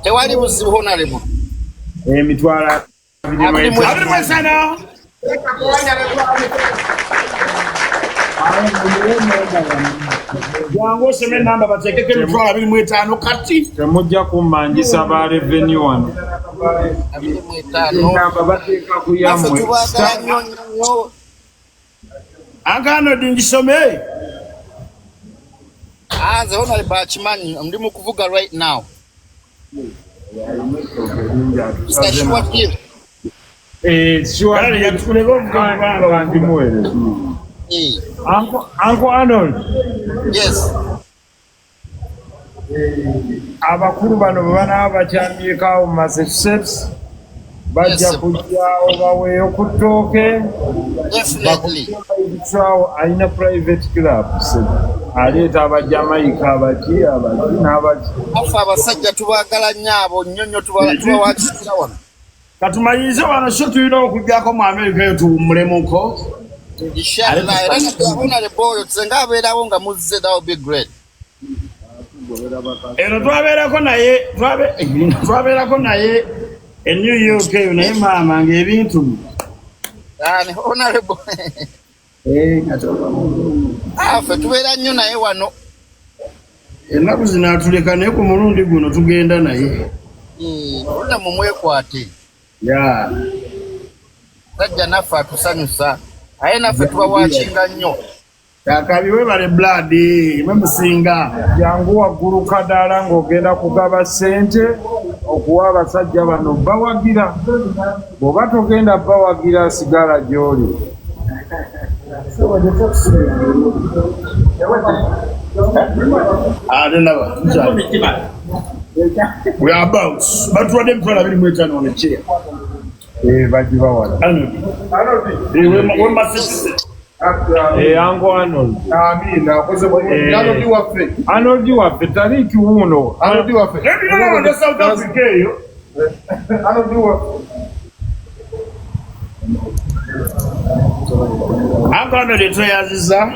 Tewali buzibu honorable. Emitwalo 25. Jango seme namba batekeke emitwalo 25 kati. Temujja kummanjisa ba revenue wano. 25. Namba bateeka ku yammwe. Agano dingisome. The honorable Achimani, ndi mu kuvuga right now. Uncle Arnold. Yes. Abakulu bano bana bakyamyekaawo mu Massachusetts bajja kujja obaweeyo ku ttooke. Definitely. Alina private club aleeta abajamaika abaki n'abaki. Afa abasajja tubaagala nnyo abo nnyonnyo tubawakikira wano. Katumalirize wano so tulina okujjako mu America eyo tuwummulemuko. Inshallah. Era honorable oyo Senga abeerawo nga muzze, that would be great. Eno twabeerako naye e New York eyo naye maama ng'ebintu honorable. Afe tubeera nnyo naye wano. Ennaku zino atuleka naye ku mulundi guno tugenda naye. Olina mumwekwate. Ya. Sajja naffe atusanyusa. Aye naffe tubawakinga nnyo. Akabiwe bale blood mwemusinga. Jangu waggulu kadaala ng'ogenda kugaba ssente okuwa abasajja bano bawagira. Bw'oba togenda bawagira sigala gy'oli. We are about. But what them trying to be waiting on the chair. Bajiba wala. Uncle Arnold. Amina, koze Arnold waffe. Arnold waffe tariki uno. Arnold waffe. No, South Africa yo. Arnold waffe. Uncle Arnold twayaziza.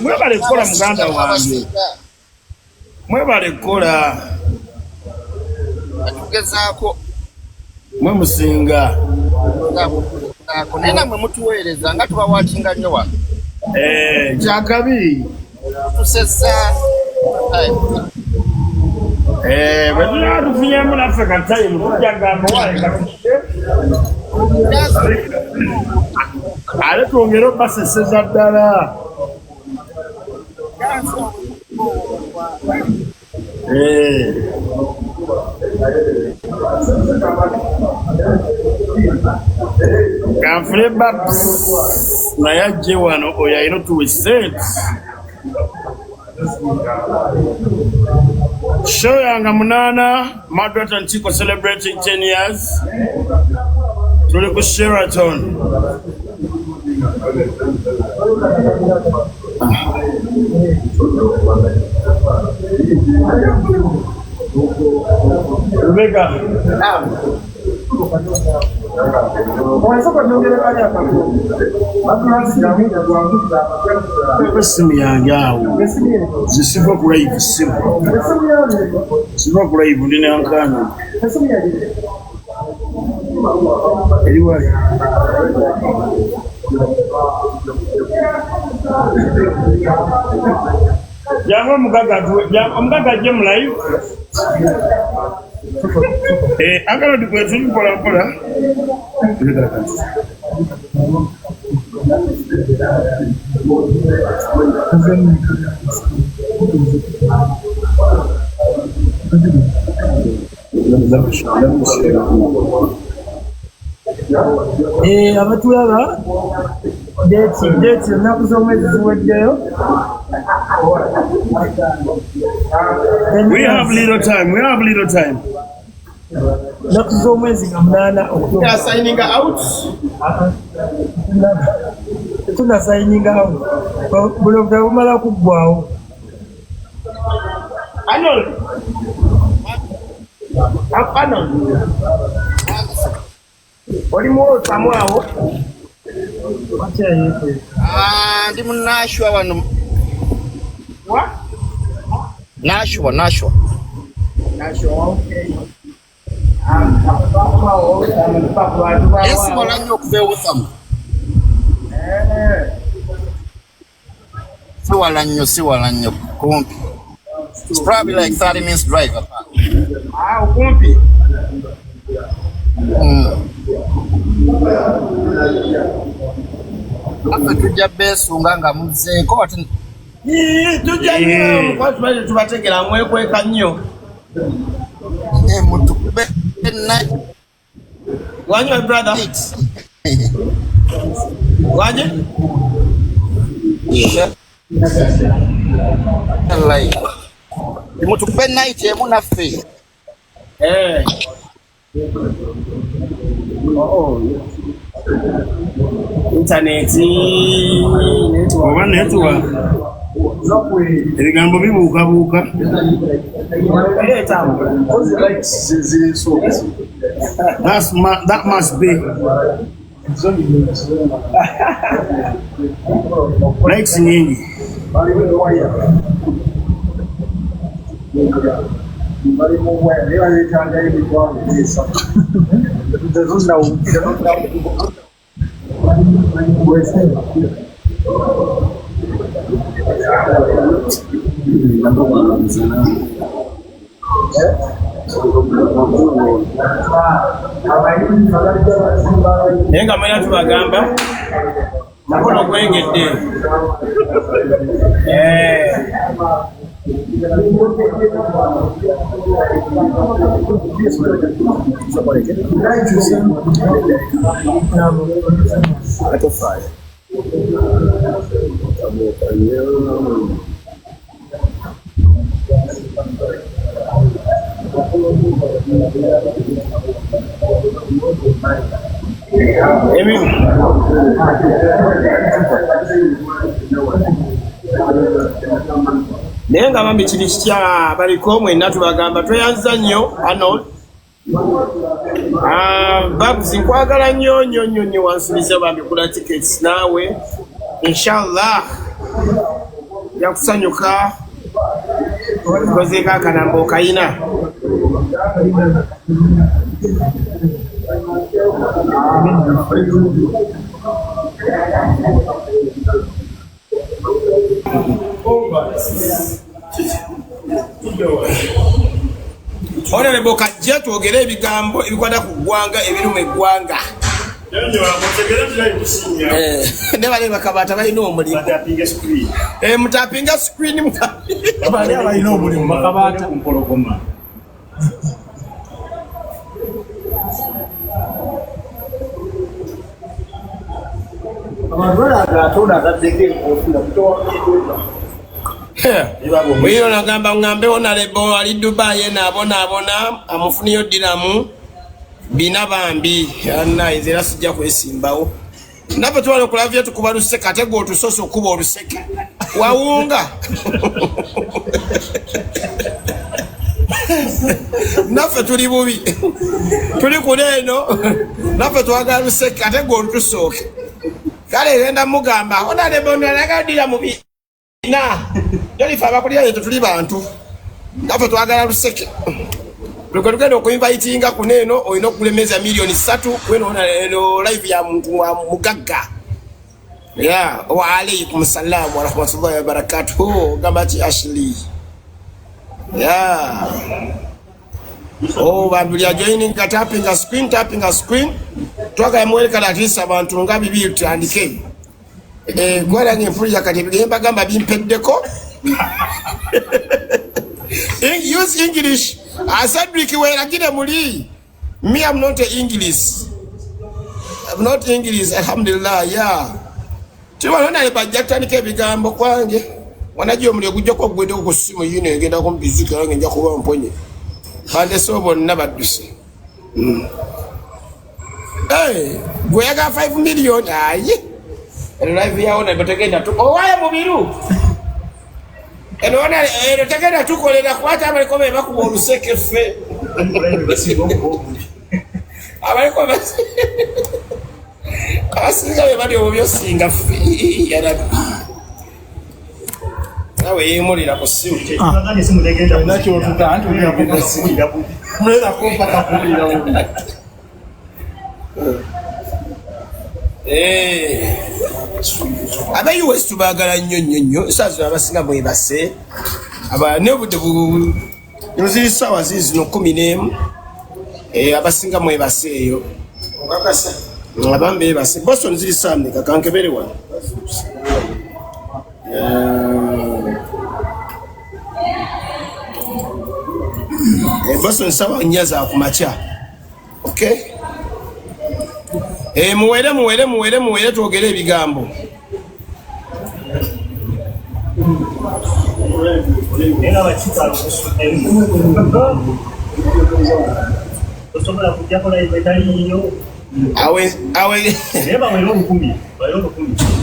Mwebale kola muganda wange. Mwebale kola. Atugezaako. Mwe musinga. Nena mwe mutuweereza nga tubawakinga nnyo wano. Kyakabi. Tusessa. Bwe tufunyemu naffe katayimu tujjagamba wale katudde. Ale twongere obaseseza ddala. Kanfule Babs naye ajje wano oyo alina otuwa esente. Show yanga munana, Margaret and Chico celebrating 10 years. Tuli ku Sheraton. Rebecca. Simu yange awo zisiva ku live simu siva ku live ndine ankana eriwali Jango omugaga je mu live. Agala dikwetu nkola kola. Abatulaba date ennaku z'omwezi ziweddeyo. We have little time. Ennaku z'omwezi nga 8 We are signing out. Tuna signing out. Buno bumala kuggwawo. Arnold. Oli mu samwawo. Ndi mu Nashua wano. What? Nashua. Okay. Yes, Molanyo kubewa with Siwalanyo, kumpi. It's probably like 30 minutes drive. Kumpi. After tuja besu nganga muzeko wati. Tuja nyo kwa tumaje tubategera mwekweka nnyo. Mutu Wanyo brother. Waje? Like mutu night Nfa-Nfe. Internet network. Ebigambo bibuukabuuka. That must be. Likes nyingi. Nenga mwena tubagamba nakono kwengedde. Naye nga bambi kiri kitya baliko mwenna tubagamba tweyanza nnyo Arnold Babu zinkwagala nnyo wansubiza bambi kula tickets naawe inshallah yakusanyuka kozeeko akanamba okayina Honorable kajja twogere ebigambo ebikwata ku ggwanga ebiruma eggwanga ne bale bakabata balina omulimu mutapinga screen balina omulimu bakabata kumpologoma Bwino nagamba ngambewo nalebo ali Dubai naabona amufuniyo diramu bina bambi naye era sijja kwesimbawo nabo twala okulavya tukuba luseke ate gwe otusoose okuba oluseke wawunga naffe tuli bubi tuli kuneeno naffe twagala luseke ate gwe olutusooke kale genda mugamba onalebonalagadira mubi jolifa abakulira yetu tuli bantu naffe twagala luseke Lugenda okuinvitinga kuneeno olina okulemeza milioni 3 kweno live ya muntu wa mugagga wa alaykum salaam wa rahmatullahi wa barakatuh gambati Ashley bambuli joining tapping a screen twagala mweleka Atiisa abantu nga bibi tutandike gwala ngempulira kati bigamba gamba bimpeddeko use English. I said, Ricky, where I get a muli. Me, I'm not English. I'm not English, alhamdulillah, yeah. Tiwa nana ibajata nike bigambo kwange. Wanajua muli kujja kwa gwede ko simu yine ngenda ko mbizika yange nja kuba mponye. Bande sobo nabaduse. Gwe yaga 5 million ayi. Live yaona bategenda tu. Owaye mubiru. Enona tegenda tukolera kwata abaliko bakuba oluseke ffe abaliko abasinga bebali obyosinga ffe yarabbi nawe yemulira ku simu Abayi westu bagala nnyo sazo abasinga mwebase abane obudde nziri sawa zino 11 abasinga mwebase eyo abambe base Boston ziri samne kankebere wano Boston sawa nyaza kumacha okay muwere twogere ebigambo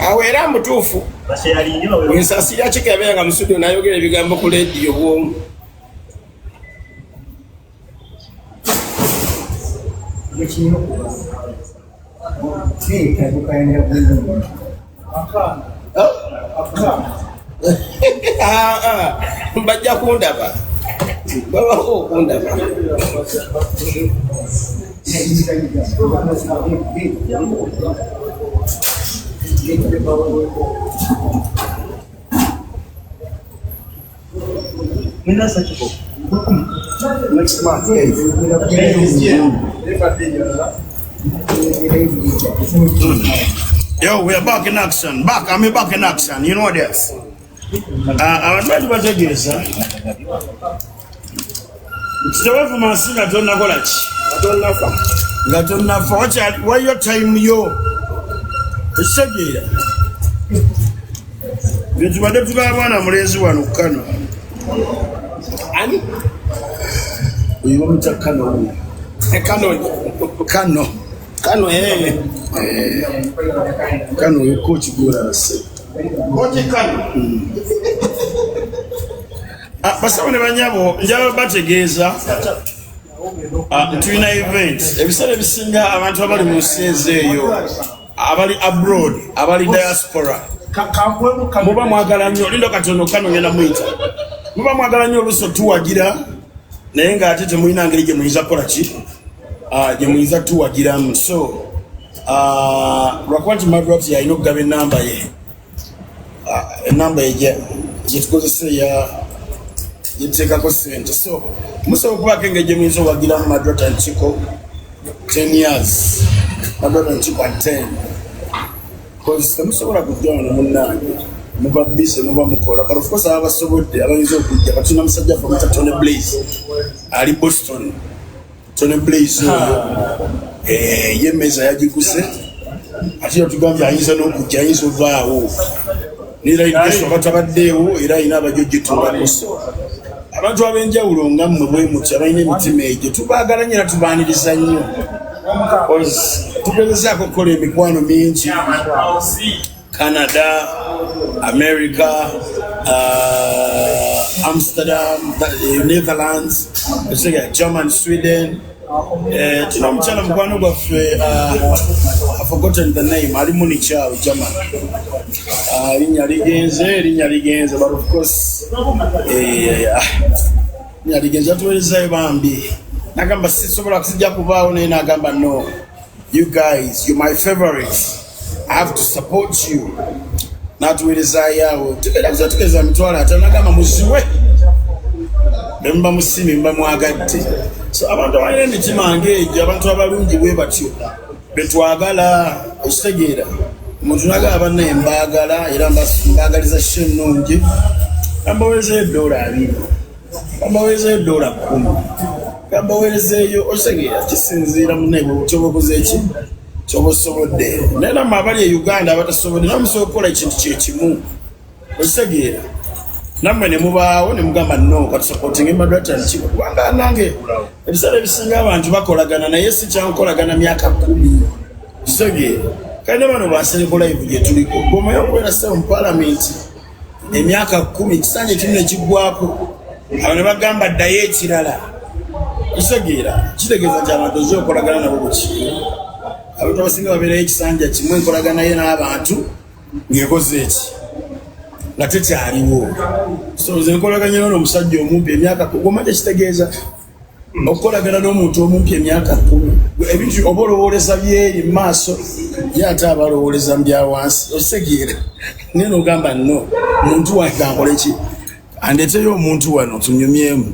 awe era mutuufu ensasira kikebera nga musudio nayogera ebigambo ku lediyo bwomu bajja kundaba babaho okundaba Yo, we are back in action. I'm back in action. You know this. I'm trying to take this. It's the way for my son. I don't know what I don't know. Why your time, yo? It's a good. It's what the guy want. I'm raising one who can. You want to Kano? Kano, Kano, you coach Goras. What you can? But some of the Banyabo, Java Bategeza, tulina event ebisale bisinga abantu abali mu nsi ezeeyo abali abroad abali diaspora muba mwagala nnyo lindo katono kano ngenda muyita muba mwagala nnyo oluusi tuwagira naye ng'ate temulina ngeri gye muyinza kukola ki gye muyinza tuwagiramu so lwakuba nti madrops yalina okugaba enamba ye gyetukozesa yetuteekako sente so musobola okubaako engeri gye muyinza owagiramu madrota ntiko 10 years madrota ntiko 10 temusobola kujja wano munnange muba bise muba mukola but of course abasobodde abayinza okujja katulina musajja famata Tony Blaze ali Boston Tony Blaze ye meza yagiguse ate yatugambye ayinza n'okujja ayinza ovaawo nera inkeso batabaddeewo era ayina abajojitungako abantu ab'enjawulo nga mmwe bwe muti abalina emitima egyo tubaagala nnyo era tubaaniriza nnyo tugezezaako okukola emikwano mingi Canada, America, Amsterdam, Netherlands, Germany, Sweden. Tuna mchana mkwano gwaffe I've forgotten the name. Ali Munichao, German. Linya ligenze, but of course, linya ligenze atuweleza bambi. Nagamba sisobola kusijja kubaawo naye nagamba no. You guys, you're my favorites. I have to support you. Natuweleza yawo. Tukeza mitwala atanagamba muziwe. Bemba musimi mba mwagadde. So abantu abalina emitima ng'egyo abantu abalungi bwe batyo betwagala okitegeera omuntu nagala bannaye mbaagala era mbaagaliza kyo ennungi kambaweerezeeyo $2 kambaweerezeeyo $10 kambaweerezeeyo okitegeera kisinziira munnaye kyoba okoze eki kyoba osobodde naye nammwe abali e Uganda abatasobodde naye musobola okukola ekintu kyekimu okitegeera nammwe ne mubaawo ne mugamba no katusupportinga emadwata nkibo kubanga nange ebisale ebisinga abantu bakolagana naye si kyankolagana myaka 10 kisege kandi bano Nsereko live gye tuliko gomayo okubeera sewo mu palamenti emyaka 10 kisanje kimu ne kiggwako abo ne bagamba ddayo ekirala kisegeera kitegeeza nti abantu ozze okolagana nabo buki abantu abasinga babeerayo ekisanja kimu enkolagana ye n'abantu ng'ekoze eki nga tekyaliwo so nze nkolaganye n'omusajja omumpi emyaka gomaje kitegeeza okukolagana n'omuntu omumpi emyaka 10 ebintu oba olowooleza byeri mu maaso ye ate aba alowooleza mu bya wansi osegeera naye n'ogamba no muntu wange ankole ki andeeteyo omuntu wano tunyumyemu